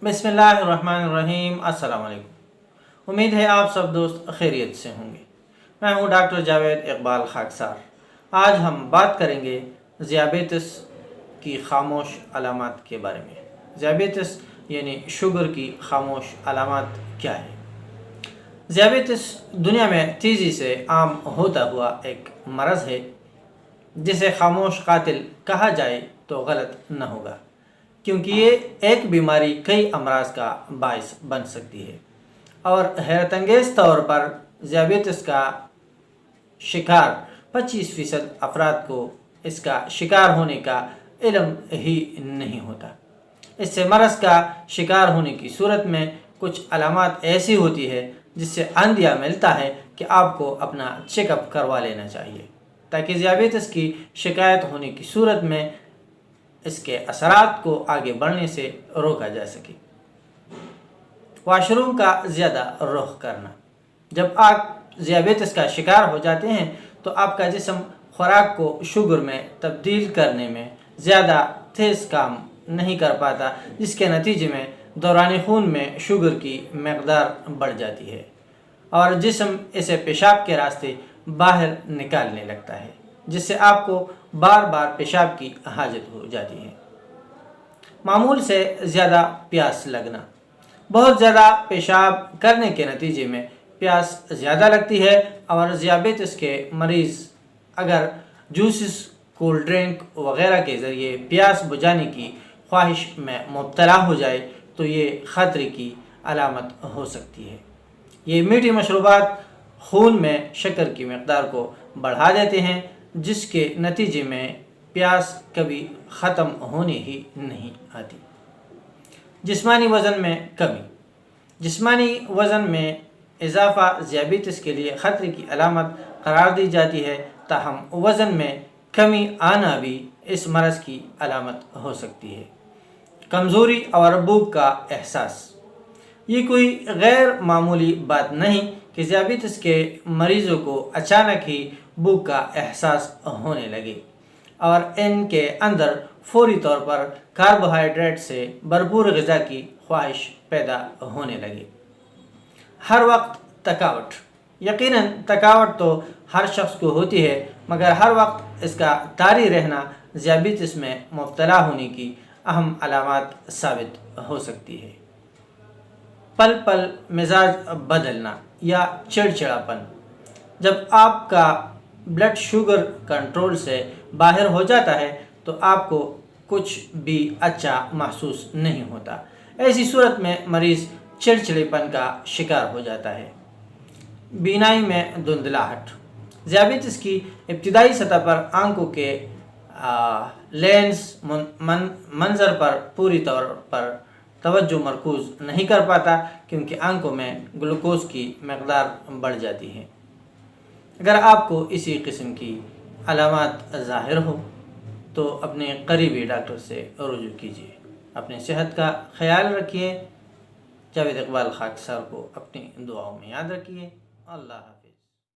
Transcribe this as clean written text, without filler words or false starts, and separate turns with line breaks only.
बिस्मिल्लाहिर्रहमानिर्रहीम। अस्सलाम वालेकुम। उम्मीद है आप सब दोस्त खैरियत से होंगे। मैं हूं डॉक्टर जावेद इकबाल खाकसार। आज हम बात करेंगे ज़ियाबेतिस की खामोश अलामात के बारे में। ज़ियाबेतिस यानी शुगर की खामोश अलामात क्या है? ज़ियाबेतिस दुनिया में तेज़ी से आम होता हुआ एक मरज़ है जिसे खामोश कातिल कहा जाए तो गलत न होगा, क्योंकि ये एक बीमारी कई अमराज का बायस बन सकती है और हैरत अंगेज़ तौर पर ज़ियाबेतिस का शिकार 25% अफराद को इसका शिकार होने का इल्म ही नहीं होता। इससे मरज़ का शिकार होने की सूरत में कुछ अलामात ऐसी होती है जिससे अंदिया मिलता है कि आपको अपना चेकअप करवा लेना चाहिए, ताकि ज़ियाबेतिस की शिकायत होने की सूरत में इसके असरात को आगे बढ़ने से रोका जा सके। वाशरूम का ज़्यादा रुख करना। जब आप ज़ियाबेतिस का शिकार हो जाते हैं तो आपका जिस्म खुराक को शुगर में तब्दील करने में ज़्यादा तेज़ काम नहीं कर पाता, जिसके नतीजे में दौरान खून में शुगर की मकदार बढ़ जाती है और जिस्म इसे पेशाब के रास्ते बाहर निकालने लगता है, जिससे आपको बार बार पेशाब की हाजत हो जाती है। मामूल से ज़्यादा प्यास लगना। बहुत ज़्यादा पेशाब करने के नतीजे में प्यास ज़्यादा लगती है और ज़ियाबेतिस के मरीज़ अगर जूसेस, कोल्ड ड्रिंक वगैरह के ज़रिए प्यास बुझाने की ख्वाहिश में मुब्तला हो जाए तो ये ख़तरे की अलामत हो सकती है। ये मीठी मशरूबात खून में शक्कर की मकदार को बढ़ा देते हैं, जिसके नतीजे में प्यास कभी ख़त्म होने ही नहीं आती। जिस्मानी वज़न में कमी। जिस्मानी वज़न में इजाफ़ा ज़ियाबेतिस के लिए ख़तरे की अलामत करार दी जाती है, ताहम वज़न में कमी आना भी इस मरज़ की अलामत हो सकती है। कमज़ोरी और भूख का एहसास। ये कोई गैर मामूली बात नहीं कि ज़ियाबेतिस के मरीज़ों को अचानक ही भूख का एहसास होने लगे और इनके अंदर फौरी तौर पर कार्बोहाइड्रेट से भरपूर ग़िज़ा की ख्वाहिश पैदा होने लगे। हर वक्त थकावट। यकीनन थकावट तो हर शख्स को होती है, मगर हर वक्त इसका तारी रहना ज़ियाबेतिस में मुब्तला होने की अहम अलामत साबित हो सकती है। पल पल मिजाज बदलना या चिड़चिड़ापन। जब आपका ब्लड शुगर कंट्रोल से बाहर हो जाता है तो आपको कुछ भी अच्छा महसूस नहीं होता। ऐसी सूरत में मरीज़ चिड़चिड़ेपन का शिकार हो जाता है। बीनाई में धुंधलाहट। ज़ियाबेतिस की इब्तिदाई सतह पर आंखों के लेंस मंजर पर पूरी तौर पर तवज्जो मरकूज़ नहीं कर पाता, क्योंकि आंखों में ग्लूकोज की मकदार बढ़ जाती है। अगर आपको इसी किस्म की अलामात ज़ाहिर हो तो अपने करीबी डॉक्टर से रुजू कीजिए। अपनी सेहत का ख्याल रखिए। जावेद इकबाल खाकसार को अपनी दुआओं में याद रखिए। अल्लाह।